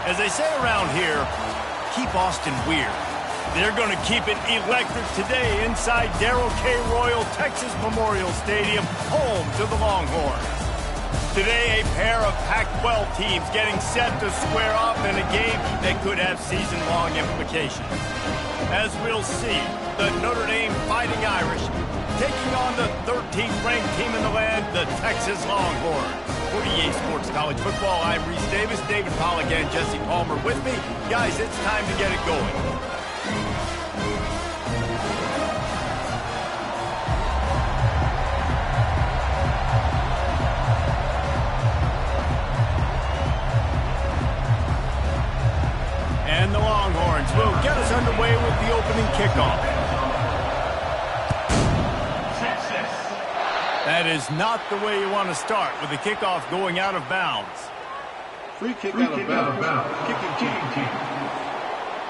As they say around here, keep Austin weird. They're going to keep it electric today inside Darrell K. Royal Texas Memorial Stadium, home to the Longhorns. Today, a pair of Pac-12 teams getting set to square off in a game that could have season-long implications. As we'll see, the Notre Dame Fighting Irish taking on the 13th ranked team in the land, the Texas Longhorns. For EA Sports College Football, I'm Reese Davis, David Pollack and Jesse Palmer with me. Guys, it's time to get it going. And the Longhorns will get us underway with the opening kickoff. That is not the way you want to start with the kickoff going out of bounds. Free kick out of bounds. Kicking team.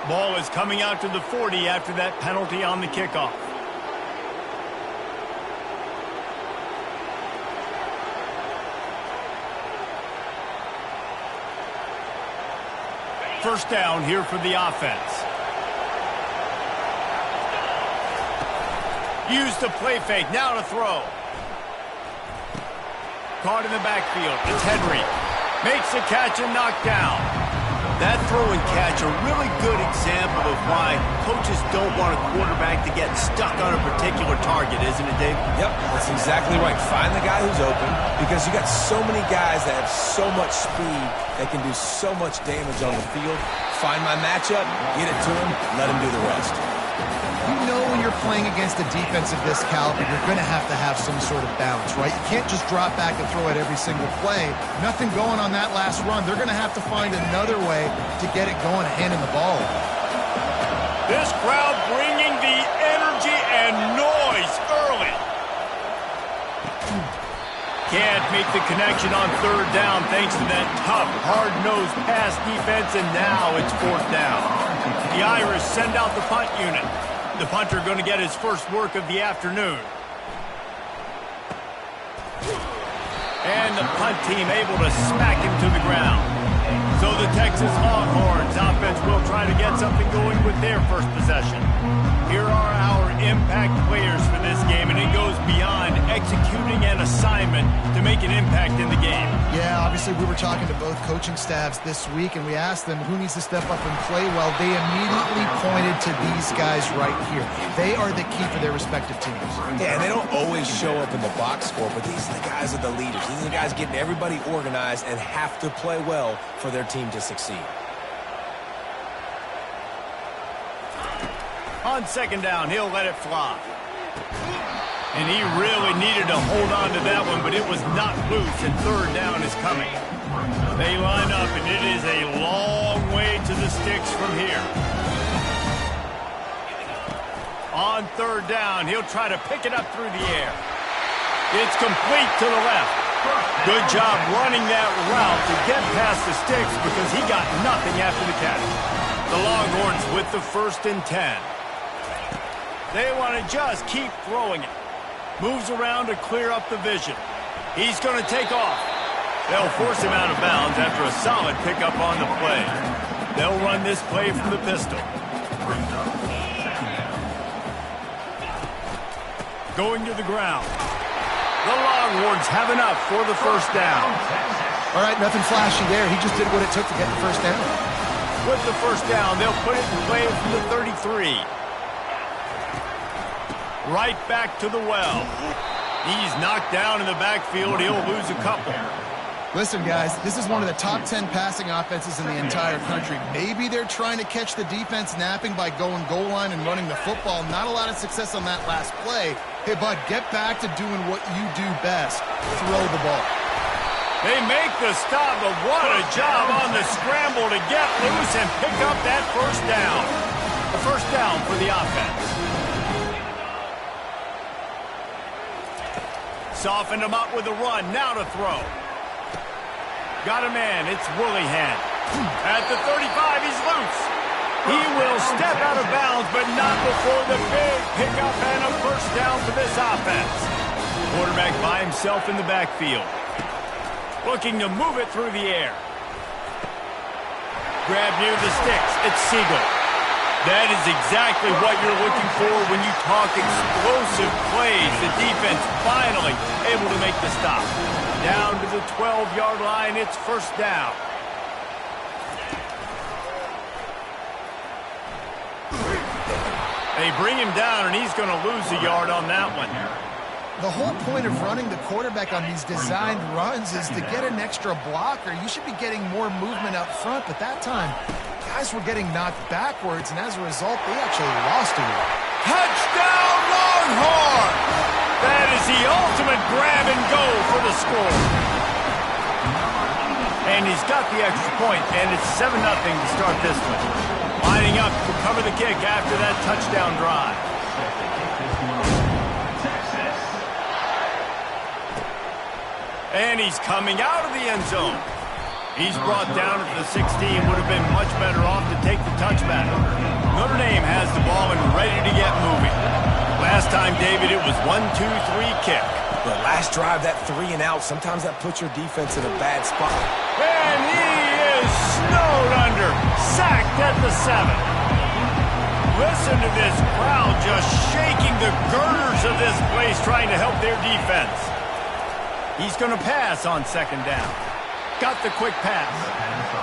Ball is coming out to the 40 after that penalty on the kickoff. First down here for the offense. Use the play fake, now to throw. Caught in the backfield, it's Henry. Makes a catch and knocked down. That throw and catch a really good example of why coaches don't want a quarterback to get stuck on a particular target, isn't it, Dave? Yep, that's exactly right. Find the guy who's open because you got so many guys that have so much speed that can do so much damage on the field. Find my matchup, get it to him, let him do the rest. You know when you're playing against a defense of this caliber, you're going to have some sort of balance, right? You can't just drop back and throw it every single play. Nothing going on that last run. They're going to have to find another way to get it going and handing the ball. This crowd bringing the energy and noise early. Can't make the connection on third down thanks to that tough, hard-nosed pass defense, and now it's fourth down. The Irish send out the punt unit. The punter going to get his first work of the afternoon. And the punt team able to smack him to the ground. So the Texas Longhorns offense will try to get something going with their first possession. Here are our impact players for this game, and it goes beyond executing an assignment to make an impact in the game. Yeah, obviously we were talking to both coaching staffs this week, and we asked them who needs to step up and play well. They immediately pointed to these guys right here. They are the key for their respective teams. Yeah, and they don't always show up in the box score, but these are the guys are the leaders. These are the guys getting everybody organized and have to play well for their team to succeed. On second down, he'll let it fly. And he really needed to hold on to that one, but it was not loose, and third down is coming. They line up, and it is a long way to the sticks from here. On third down, he'll try to pick it up through the air. It's complete to the left. Good job running that route to get past the sticks because he got nothing after the catch. The Longhorns with the 1st and 10. They want to just keep throwing it. Moves around to clear up the vision. He's going to take off. They'll force him out of bounds after a solid pickup on the play. They'll run this play from the pistol. Going to the ground. The Longhorns have enough for the first down. All right, nothing flashy there. He just did what it took to get the first down. With the first down, they'll put it in play from the 33. Right back to the well. He's knocked down in the backfield. He'll lose a couple. Listen, guys, this is one of the top 10 passing offenses in the entire country. Maybe they're trying to catch the defense napping by going goal line and running the football. Not a lot of success on that last play. Hey, bud, get back to doing what you do best. Throw the ball. They make the stop, but what a job on the scramble to get loose and pick up that first down. The first down for the offense. Softened him up with a run. Now to throw. Got a man. It's Willingham. At the 35, he's loose. He will step out of bounds, but not before the big pickup and a first down for this offense. Quarterback by himself in the backfield. Looking to move it through the air. Grab near the sticks. It's Siegel. That is exactly what you're looking for when you talk explosive plays. The defense finally able to make the stop. Down to the 12-yard line, it's first down. They bring him down, and he's going to lose a yard on that one. The whole point of running the quarterback on these designed runs is to get an extra blocker. You should be getting more movement up front, but that time, guys were getting knocked backwards, and as a result, they actually lost a yard. Touchdown, Longhorn! That is the ultimate grab and go for the score. And he's got the extra point, and it's 7-0 to start this one. Lining up to cover the kick after that touchdown drive. And he's coming out of the end zone. He's brought down at the 16. Would have been much better off to take the touchback. Notre Dame has the ball and ready to get moving. Last time, David, it was 1-2-3 kick. But last drive, that 3 and out, sometimes that puts your defense in a bad spot. And he is snowed under. Sacked at the 7. Listen to this crowd just shaking the girders of this place trying to help their defense. He's going to pass on second down. Got the quick pass.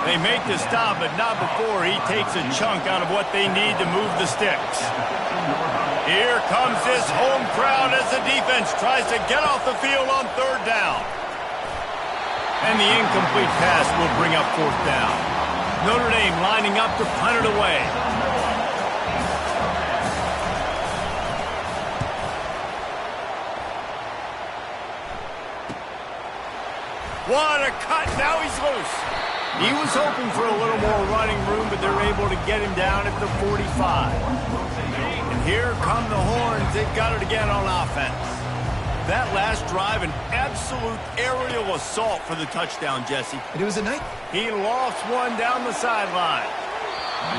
They make the stop, but not before he takes a chunk out of what they need to move the sticks. Here comes this home crowd as the defense tries to get off the field on third down. And the incomplete pass will bring up fourth down. Notre Dame lining up to punt it away. What a cut. Now he's loose. He was hoping for a little more running room, but they're able to get him down at the 45. And here come the Horns. They've got it again on offense. That last drive, an absolute aerial assault for the touchdown, Jesse. And it was a night. He lost one down the sideline.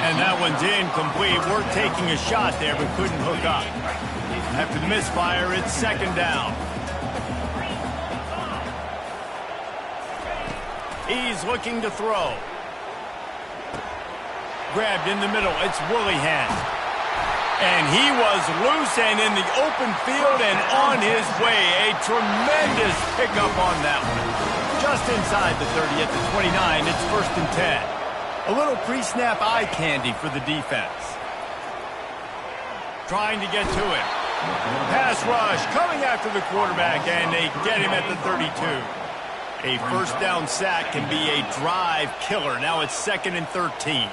And that one's incomplete. We're taking a shot there, but couldn't hook up. After the misfire, it's second down. He's looking to throw. Grabbed in the middle. It's Willihan. And he was loose and in the open field and on his way. A tremendous pickup on that one. Just inside the 30 at the 29. It's first and 10. A little pre-snap eye candy for the defense. Trying to get to him. Pass rush coming after the quarterback, and they get him at the 32. A first down sack can be a drive killer. Now it's second and 13.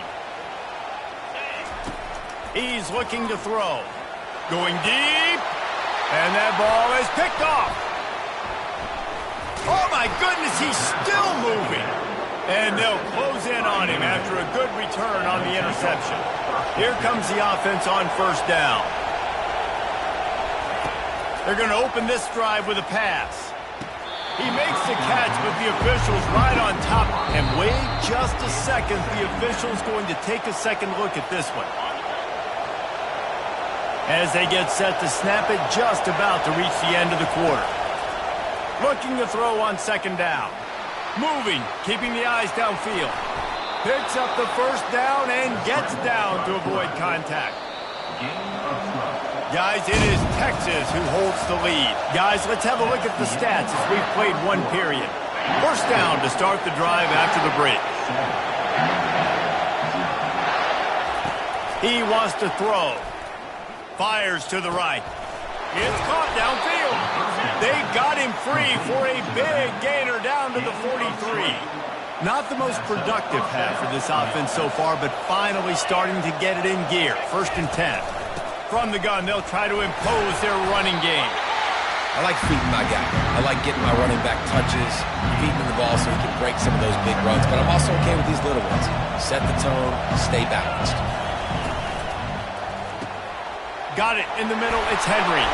He's looking to throw. Going deep. And that ball is picked off. Oh, my goodness, he's still moving. And they'll close in on him after a good return on the interception. Here comes the offense on first down. They're going to open this drive with a pass. He makes the catch, but the official's right on top. And wait just a second. The official's going to take a second look at this one. As they get set to snap it, just about to reach the end of the quarter. Looking to throw on second down. Moving, keeping the eyes downfield. Picks up the first down and gets down to avoid contact. Guys, it is Texas who holds the lead. Guys, let's have a look at the stats as we've played one period. First down to start the drive after the break. He wants to throw. Fires to the right. It's caught downfield. They got him free for a big gainer down to the 43. Not the most productive half for this offense so far, but finally starting to get it in gear. First and 10. From the gun, they'll try to impose their running game. I like feeding my guy. I like getting my running back touches, feeding him the ball so he can break some of those big runs. But I'm also okay with these little ones. Set the tone, stay balanced. Got it in the middle. It's Henry.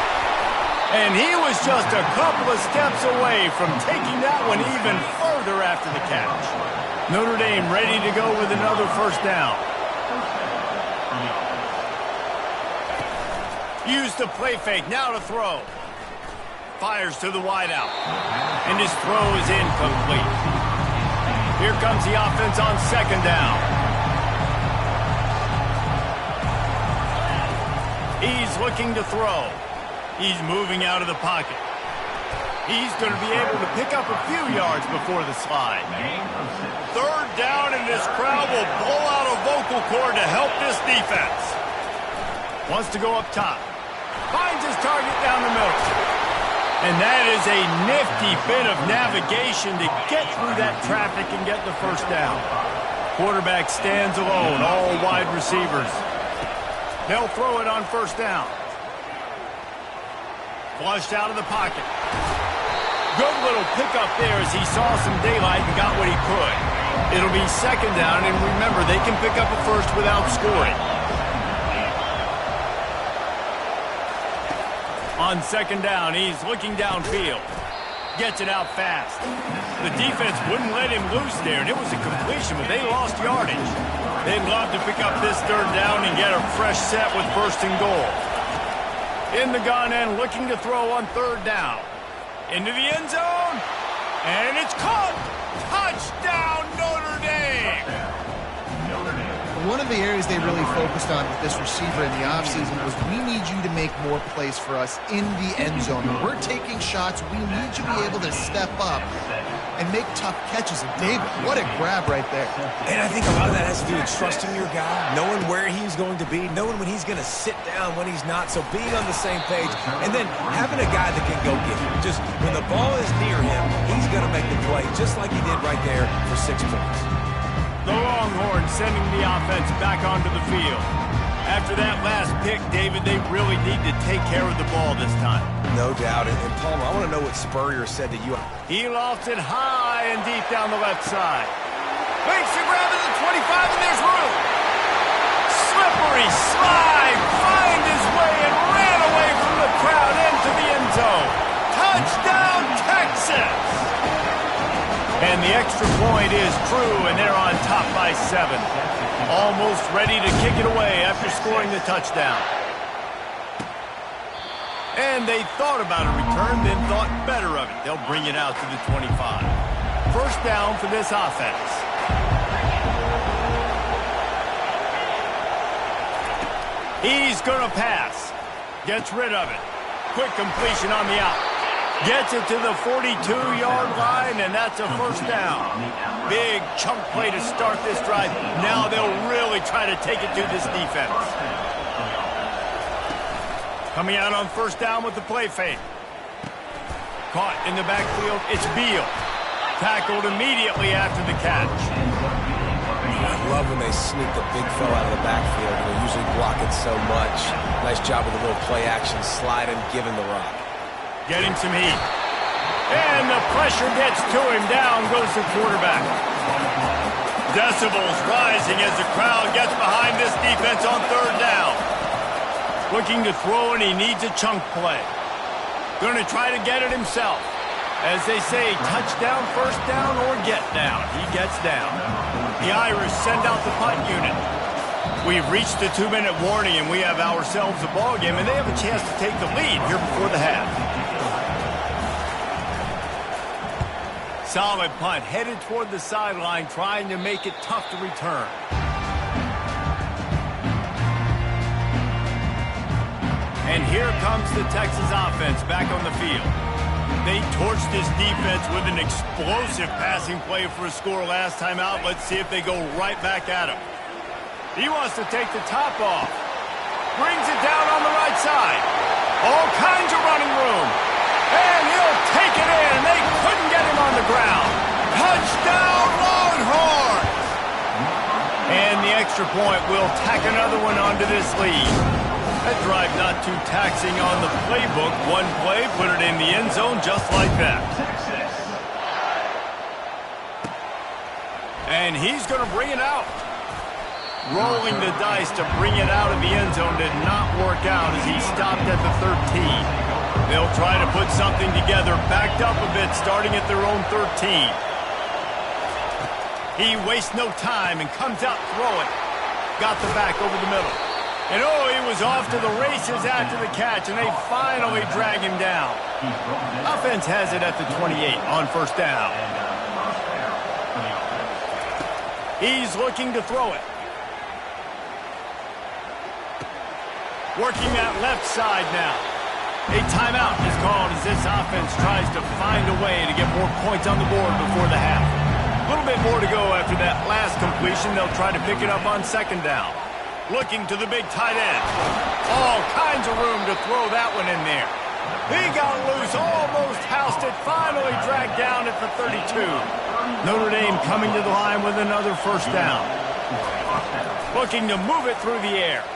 And he was just a couple of steps away from taking that one even further after the catch. Notre Dame ready to go with another first down. Use the play fake. Now to throw. Fires to the wideout. And his throw is incomplete. Here comes the offense on second down. He's looking to throw. He's moving out of the pocket. He's going to be able to pick up a few yards before the slide. Third down, and this crowd will blow out a vocal cord to help this defense. Wants to go up top. Finds his target down the middle. And that is a nifty bit of navigation to get through that traffic and get the first down. Quarterback stands alone, all wide receivers. They'll throw it on first down. Flushed out of the pocket. Good little pickup there as he saw some daylight and got what he could. It'll be second down, and remember, they can pick up a first without scoring. On second down, he's looking downfield. Gets it out fast. The defense wouldn't let him loose there, and it was a completion, but they lost yardage. They'd love to pick up this third down and get a fresh set with first and goal. In the gun and looking to throw on third down. Into the end zone, and it's caught. Touchdown, Notre Dame. One of the areas they really focused on with this receiver in the offseason was we need you to make more plays for us in the end zone. When we're taking shots, we need you to be able to step up and make tough catches. And David, what a grab right there. And I think a lot of that has to do with trusting your guy, knowing where he's going to be, knowing when he's going to sit down, when he's not. So being on the same page, and then having a guy that can go get him. Just when the ball is near him, he's going to make the play, just like he did right there for 6 points. The Longhorns sending the offense back onto the field. After that last pick, David, they really need to take care of the ball this time. No doubt. And Palmer, I want to know what Spurrier said to you. He lofts it high and deep down the left side. Makes the grab at the 25, and there's room. Slippery slide, find his way and ran away from the crowd into the end zone. Touchdown, Texas! And the extra point is true, and they're on top by 7. Almost ready to kick it away after scoring the touchdown. And they thought about a return, then thought better of it. They'll bring it out to the 25. First down for this offense. He's going to pass. Gets rid of it. Quick completion on the out. Gets it to the 42-yard line, and that's a first down. Big chunk play to start this drive. Now they'll really try to take it to this defense. Coming out on first down with the play fake. Caught in the backfield, it's Beal. Tackled immediately after the catch. I love when they sneak the big fella out of the backfield. They usually block it so much. Nice job with a little play action, slide and give him the rock. Getting some heat. And the pressure gets to him. Down goes the quarterback. Decibels rising as the crowd gets behind this defense on third down. Looking to throw, and he needs a chunk play. Going to try to get it himself. As they say, touchdown, first down, or get down. He gets down. The Irish send out the punt unit. We've reached the 2-minute warning, and we have ourselves a ball game, and they have a chance to take the lead here before the half. Solid punt, headed toward the sideline, trying to make it tough to return. And here comes the Texas offense back on the field. They torched this defense with an explosive passing play for a score last time out. Let's see if they go right back at him. He wants to take the top off. Brings it down on the right side. All kinds of running room. And he'll take it in. They couldn't get him on the ground. Touchdown, Longhorns! And the extra point will tack another one onto this lead. That drive not too taxing on the playbook. One play, put it in the end zone just like that. And he's going to bring it out. Rolling the dice to bring it out of the end zone did not work out as he stopped at the 13. They'll try to put something together, backed up a bit, starting at their own 13. He wastes no time and comes out throwing. Got the back over the middle. And oh, he was off to the races after the catch, and they finally drag him down. Offense has it at the 28 on first down. He's looking to throw it. Working that left side now. A timeout is called as this offense tries to find a way to get more points on the board before the half. A little bit more to go after that last completion. They'll try to pick it up on second down. Looking to the big tight end. All kinds of room to throw that one in there. He got loose, almost housed it, finally dragged down at the 32. Notre Dame coming to the line with another first down. Looking to move it through the air.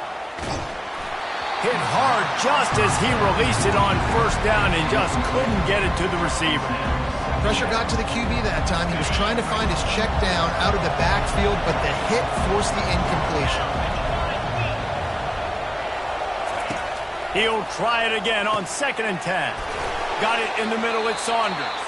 Hit hard just as he released it on first down and just couldn't get it to the receiver. Pressure got to the QB that time. He was trying to find his check down out of the backfield, but the hit forced the incompletion. He'll try it again on 2nd and 10. Got it in the middle at Saunders.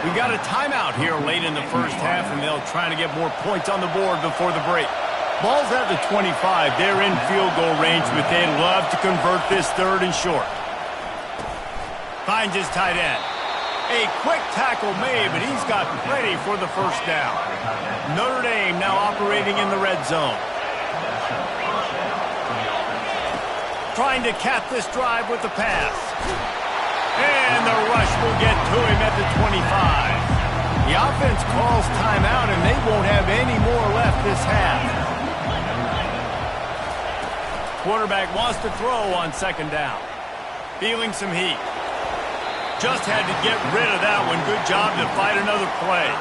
We got a timeout here late in the first half, and they'll try to get more points on the board before the break. Ball's at the 25. They're in field goal range, but they'd love to convert this 3rd and short. Finds his tight end. A quick tackle made, but he's got plenty for the first down. Notre Dame now operating in the red zone. Trying to cap this drive with the pass. And the rush will get to him at the 25. The offense calls timeout, and they won't have any more left this half. Quarterback wants to throw on 2nd down. Feeling some heat. Just had to get rid of that one. Good job to fight another play.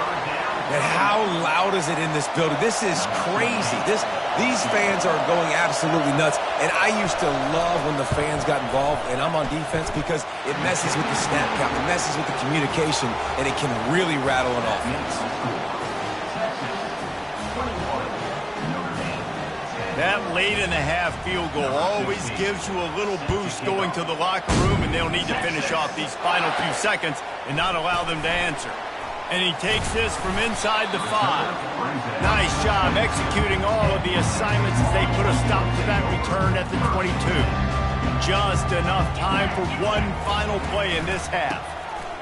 And how loud is it in this building? This is crazy. These fans are going absolutely nuts. And I used to love when the fans got involved, and I'm on defense, because it messes with the snap count. It messes with the communication, and it can really rattle an offense. That late-in-the-half field goal always gives you a little boost going to the locker room, and they'll need to finish off these final few seconds and not allow them to answer. And he takes this from inside the 5. Nice job executing all of the assignments as they put a stop to that return at the 22. Just enough time for one final play in this half.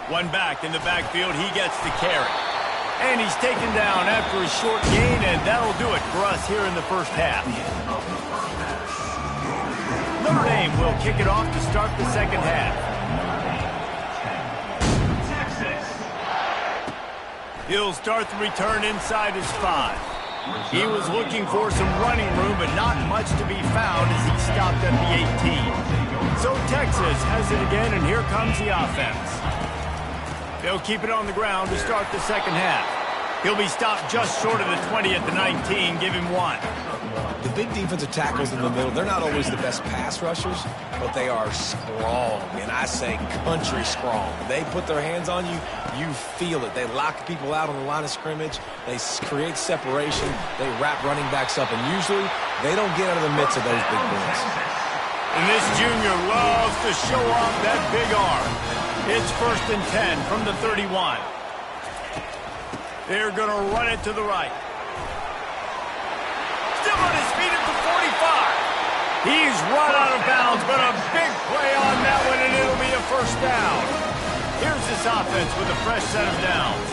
One back in the backfield, he gets the carry. And he's taken down after a short gain, and that'll do it for us here in the first half. Notre Dame will kick it off to start the second half. He'll start the return inside his 5. He was looking for some running room, but not much to be found as he stopped at the 18. So Texas has it again, and here comes the offense. They'll keep it on the ground to start the second half. He'll be stopped just short of the 20 at the 19. Give him 1. The big defensive tackles in the middle, they're not always the best pass rushers, but they are strong, and I say country strong. They put their hands on you, you feel it. They lock people out on the line of scrimmage. They create separation. They wrap running backs up, and usually they don't get out of the midst of those big boys. And this junior loves to show off that big arm. It's 1st and 10 from the 31. They're going to run it to the right. Still on his feet at the 45. He's run out of bounds, but a big play on that one, and it'll be a first down. Here's this offense with a fresh set of downs.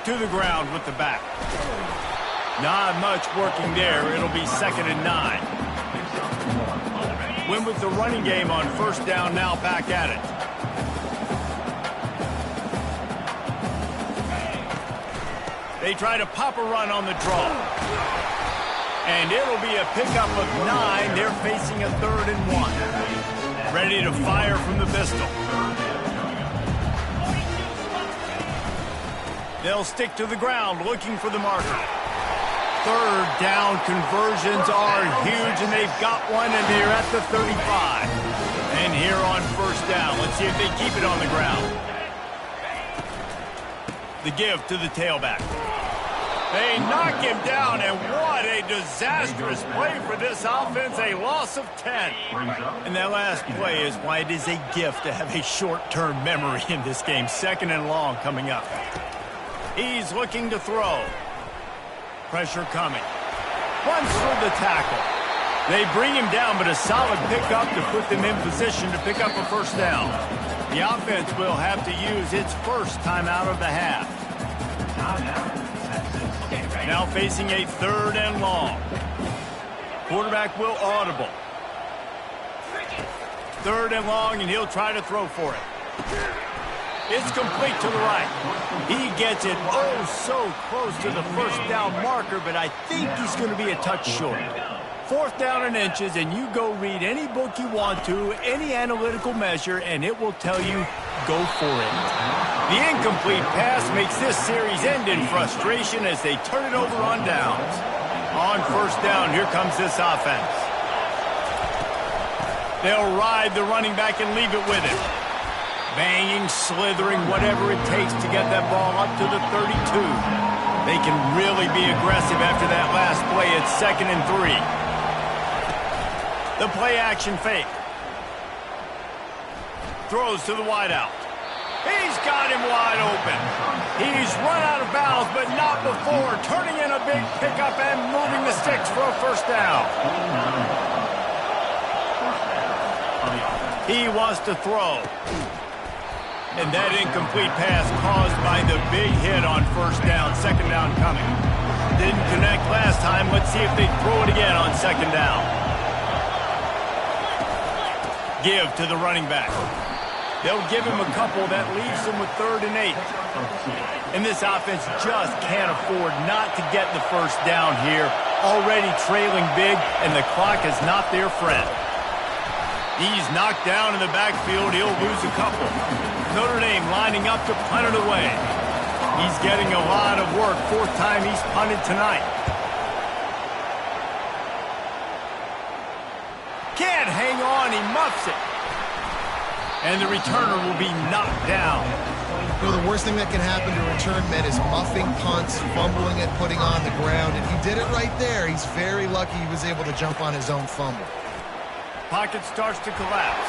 To the ground with the back. Not much working there. It'll be 2nd and 9. Win with the running game on first down, now back at it. They try to pop a run on the draw. And it'll be a pickup of 9. They're facing a 3rd and 1. Ready to fire from the pistol. They'll stick to the ground looking for the marker. 3rd down conversions are huge, and they've got one, and they're at the 35. And here on first down, let's see if they keep it on the ground. The give to the tailback. They knock him down, and what a disastrous play for this offense, a loss of 10. And that last play is why it is a gift to have a short-term memory in this game. 2nd and long coming up. He's looking to throw. Pressure coming. Runs for the tackle. They bring him down, but a solid pickup to put them in position to pick up a first down. The offense will have to use its first timeout of the half. Now facing a 3rd and long. Quarterback will audible. 3rd and long, and he'll try to throw for it. It's complete to the right. He gets it oh so close to the first down marker, but I think he's going to be a touch short. 4th down and inches, and you go read any book you want to, any analytical measure, and it will tell you, go for it. The incomplete pass makes this series end in frustration as they turn it over on downs. On 1st down, here comes this offense. They'll ride the running back and leave it with him. Banging, slithering, whatever it takes to get that ball up to the 32. They can really be aggressive after that last play. It's 2nd and 3. The play-action fake. Throws to the wideout. He's got him wide open. He's run out of bounds, but not before. Turning in a big pickup and moving the sticks for a 1st down. He wants to throw. And that incomplete pass caused by the big hit on 1st down. 2nd down coming. Didn't connect last time. Let's see if they throw it again on 2nd down. Give to the running back. They'll give him a couple. That leaves him with 3rd and 8. And this offense just can't afford not to get the 1st down here. Already trailing big, and the clock is not their friend. He's knocked down in the backfield. He'll lose a couple. Notre Dame lining up to punt it away. He's getting a lot of work. 4th time he's punted tonight. Can't hang on. He muffs it. And the returner will be knocked down. You know, the worst thing that can happen to a return men is muffing punts, fumbling it, putting on the ground. And he did it right there. He's very lucky he was able to jump on his own fumble. Pocket starts to collapse.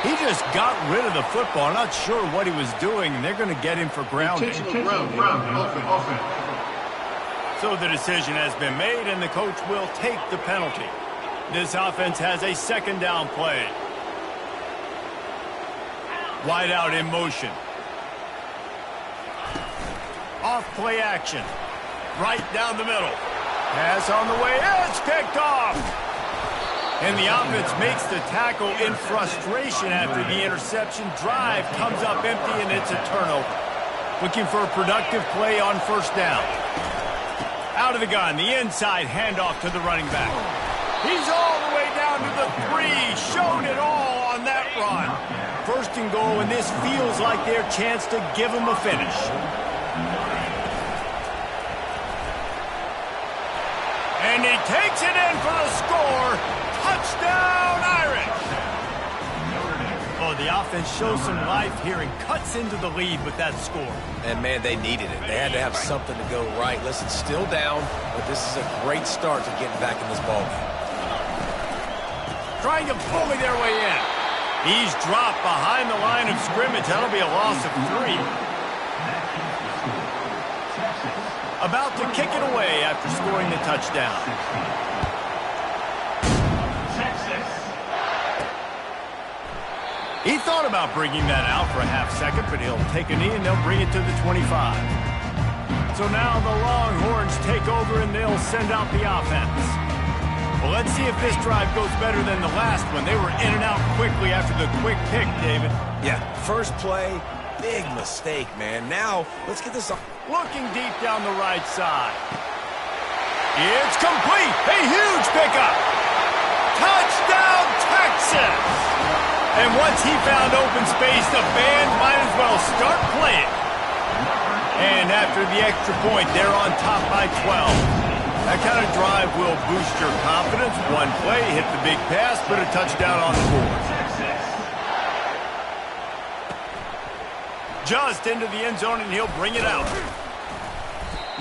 He just got rid of the football. I'm not sure what he was doing, and they're going to get him for grounding. So the decision has been made, and the coach will take the penalty. This offense has a 2nd down play. Wide out in motion. Off play action. Right down the middle. Pass on the way. It's picked off. And the offense makes the tackle in frustration after the interception. Drive comes up empty, and it's a turnover. Looking for a productive play on 1st down. Out of the gun, the inside handoff to the running back. He's all the way down to the 3. Showed it all on that run. 1st and goal, and this feels like their chance to give him a finish. And he takes it in for the score. Touchdown, Irish! Oh, the offense shows some life here and cuts into the lead with that score. And, man, they needed it. They had to have something to go right. Listen, still down, but this is a great start to getting back in this ballgame. Trying to bully their way in. He's dropped behind the line of scrimmage. That'll be a loss of 3. About to kick it away after scoring the touchdown. He thought about bringing that out for a half second, but he'll take a knee and they'll bring it to the 25. So now the Longhorns take over and they'll send out the offense. Well, let's see if this drive goes better than the last one. They were in and out quickly after the quick pick, David. Yeah, first play, big mistake, man. Now, let's get this on. Looking deep down the right side. It's complete. A huge pickup. Touchdown, Texas! And once he found open space, the band might as well start playing. And after the extra point, they're on top by 12. That kind of drive will boost your confidence. One play, hit the big pass, put a touchdown on the board. Just into the end zone, and he'll bring it out.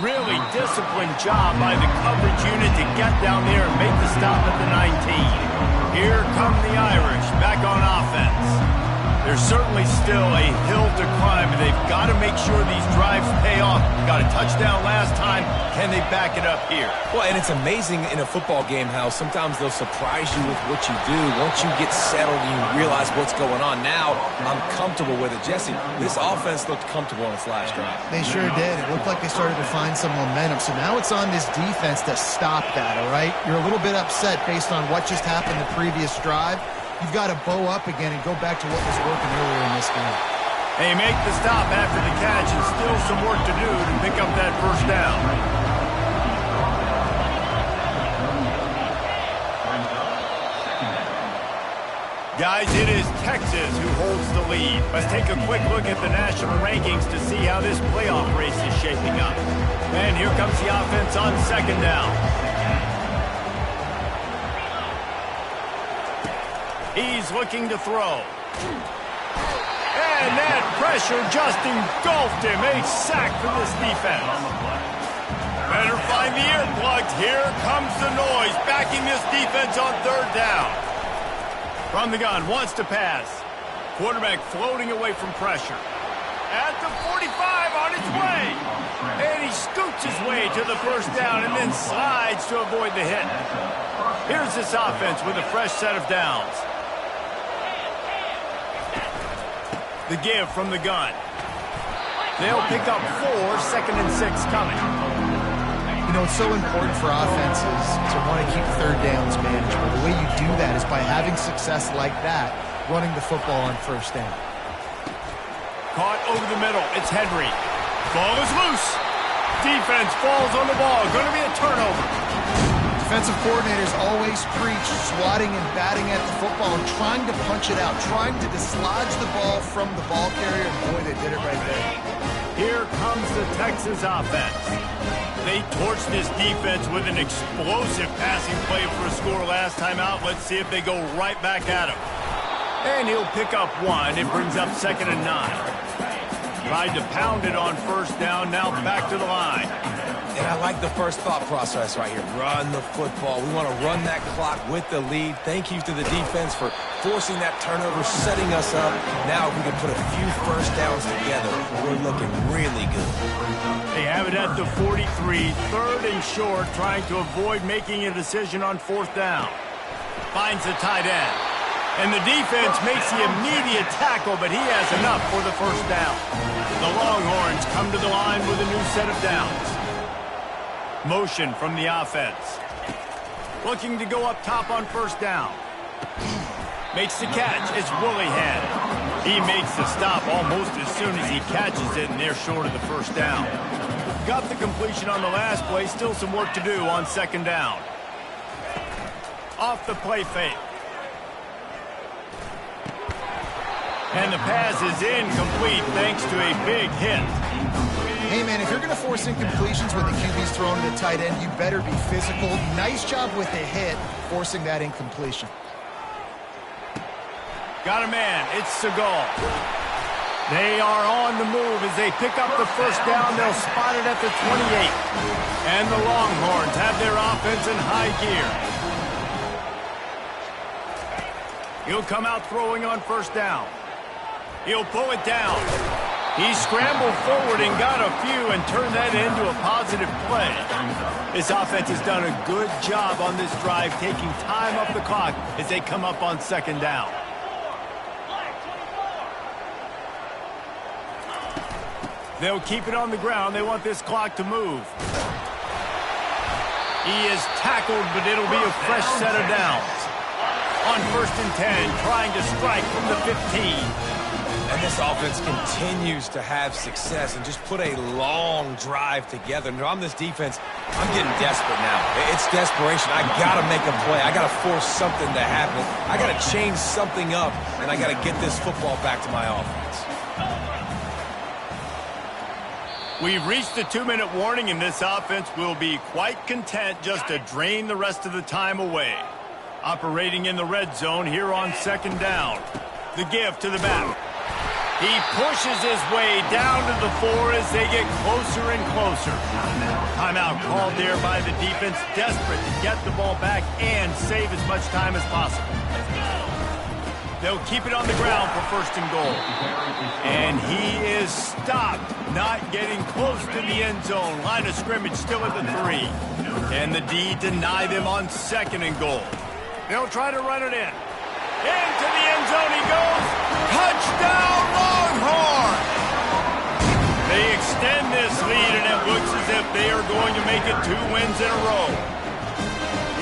Really disciplined job by the coverage unit to get down there and make the stop at the 19. Here come the Irish back on offense. There's certainly still a hill to climb, and they've got to make sure these drives pay off. Got a touchdown last time. Can they back it up here? Well, and it's amazing in a football game how sometimes they'll surprise you with what you do. Once you get settled and you realize what's going on, now I'm comfortable with it. Jesse, this offense looked comfortable on its last drive. They sure did. It looked like they started to find some momentum. So now it's on this defense to stop that, all right? You're a little bit upset based on what just happened the previous drive. You've got to bow up again and go back to what was working earlier in this game. They make the stop after the catch and still some work to do to pick up that first down. Guys, it is Texas who holds the lead. Let's take a quick look at the national rankings to see how this playoff race is shaping up. And here comes the offense on second down. He's looking to throw. And that pressure just engulfed him. A sack for this defense. Better find the earplugs. Here comes the noise, backing this defense on third down. From the gun, wants to pass. Quarterback floating away from pressure. At the 45, on its way. And he scoots his way to the first down and then slides to avoid the hit. Here's this offense with a fresh set of downs. The give from the gun. They'll pick up 4, 2nd and 6 coming. You know, it's so important for offenses to want to keep third downs manageable. The way you do that is by having success like that, running the football on first down. Caught over the middle. It's Henry. Ball is loose. Defense falls on the ball. Going to be a turnover. Defensive coordinators always preach swatting and batting at the football and trying to punch it out, trying to dislodge the ball from the ball carrier, and boy, they did it right there. Here comes the Texas offense. They torched this defense with an explosive passing play for a score last time out. Let's see if they go right back at him. And he'll pick up 1. It brings up 2nd and 9. Tried to pound it on first down, now back to the line. And I like the first thought process right here. Run the football. We want to run that clock with the lead. Thank you to the defense for forcing that turnover, setting us up. Now if we can put a few first downs together, we're looking really good. They have it at the 43, 3rd and short, trying to avoid making a decision on 4th down. Finds the tight end. And the defense makes the immediate tackle, but he has enough for the first down. The Longhorns come to the line with a new set of downs. Motion from the offense. Looking to go up top on first down. Makes the catch. It's Woollyhead. He makes the stop almost as soon as he catches it, and they're short of the first down. Got the completion on the last play. Still some work to do on 2nd down. Off the play fake. And the pass is incomplete thanks to a big hit. Hey, man, if you're going to force incompletions when the QB's throwing to the tight end, you better be physical. Nice job with the hit, forcing that incompletion. Got a man. It's Segal. They are on the move as they pick up the first down. They'll spot it at the 28. And the Longhorns have their offense in high gear. He'll come out throwing on first down. He'll pull it down. He scrambled forward and got a few and turned that into a positive play. This offense has done a good job on this drive, taking time off the clock as they come up on 2nd down. They'll keep it on the ground. They want this clock to move. He is tackled, but it'll be a fresh set of downs. On 1st and 10, trying to strike from the 15. And this offense continues to have success and just put a long drive together. And on this defense, I'm getting desperate now. It's desperation. I got to make a play. I got to force something to happen. I got to change something up, and I got to get this football back to my offense. We've reached the 2-minute warning, and this offense will be quite content just to drain the rest of the time away. Operating in the red zone here on 2nd down. The give to the back. He pushes his way down to the 4 as they get closer and closer. Timeout called there by the defense, desperate to get the ball back and save as much time as possible. They'll keep it on the ground for 1st and goal. And he is stopped, not getting close to the end zone. Line of scrimmage still at the 3. And the D deny them on 2nd and goal. They'll try to run it in. Into the end zone he goes. Touchdown, Longhorns! They extend this lead, and it looks as if they are going to make it 2 wins in a row.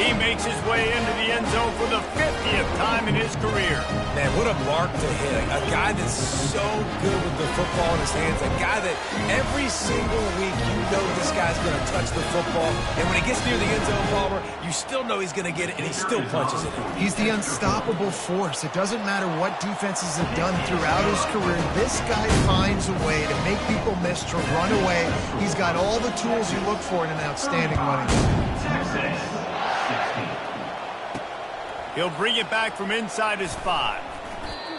He makes his way into the end zone for the 50th time in his career. Man, what a mark to hit. A guy that's so good with the football in his hands. A guy that every single week you know this guy's going to touch the football. And when he gets near the end zone, Palmer, you still know he's going to get it, and he still punches it in. He's the unstoppable force. It doesn't matter what defenses have done throughout his career. This guy finds a way to make people miss, to run away. He's got all the tools you look for in an outstanding running back. He'll bring it back from inside his 5.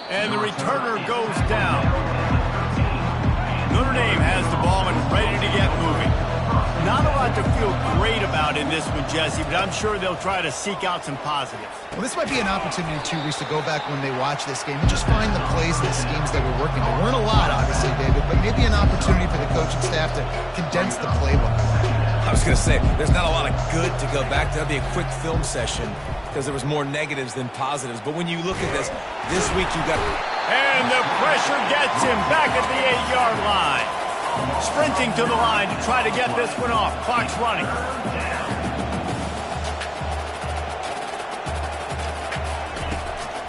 And the returner goes down. Notre Dame has the ball and ready to get moving. Not a lot to feel great about in this one, Jesse, but I'm sure they'll try to seek out some positives. Well, this might be an opportunity, too, Reese, to go back when they watch this game and just find the plays and the schemes that were working. There weren't a lot, obviously, David, but maybe an opportunity for the coaching staff to condense the playbook. I was going to say, there's not a lot of good to go back to. That'll be a quick film session because there was more negatives than positives. But when you look at this week you got... And the pressure gets him back at the 8-yard line. Sprinting to the line to try to get this one off. Clock's running.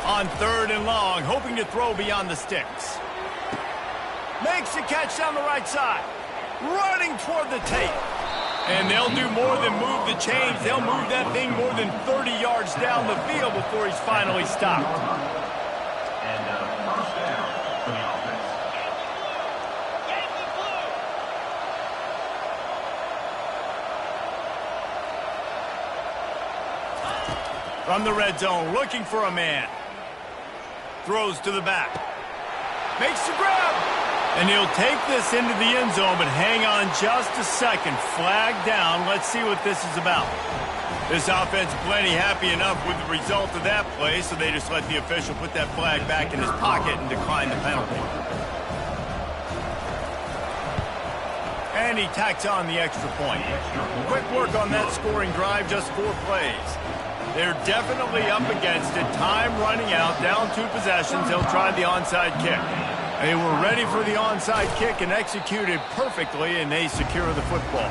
On 3rd and long, hoping to throw beyond the sticks. Makes the catch down the right side. Running toward the tape. And they'll do more than move the chains. They'll move that thing more than 30 yards down the field before he's finally stopped. And first down for the offense. From the red zone, looking for a man. Throws to the back. Makes the grab. And he'll take this into the end zone, but hang on just a second. Flag down. Let's see what this is about. This offense plenty happy enough with the result of that play, so they just let the official put that flag back in his pocket and decline the penalty. And he tacks on the extra point. Quick work on that scoring drive, just 4 plays. They're definitely up against it. Time running out, down 2 possessions. They'll try the onside kick. They were ready for the onside kick and executed perfectly, and they secure the football.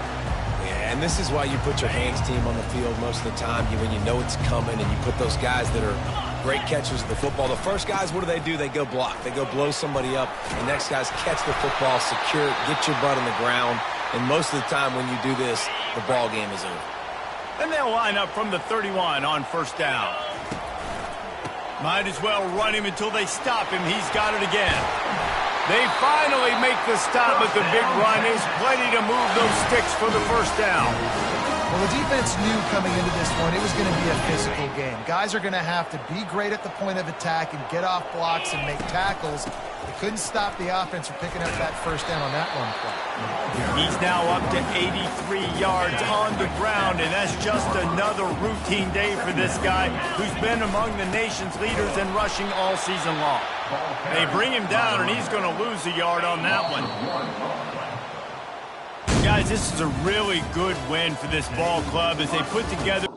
Yeah, and this is why you put your hands team on the field most of the time. When you know it's coming, and you put those guys that are great catchers of the football. The first guys, what do? They go block. They go blow somebody up. The next guys catch the football, secure it, get your butt on the ground. And most of the time when you do this, the ball game is over. And they'll line up from the 31 on 1st down. Might as well run him until they stop him. He's got it again. They finally make the stop, but the big run is plenty to move those sticks for the 1st down. Well, the defense knew coming into this one it was going to be a physical game. Guys are going to have to be great at the point of attack and get off blocks and make tackles. They couldn't stop the offense from picking up that 1st down on that run play. He's now up to 83 yards on the ground, and that's just another routine day for this guy who's been among the nation's leaders in rushing all season long. They bring him down, and he's going to lose a yard on that one. Guys, this is a really good win for this ball club as they put together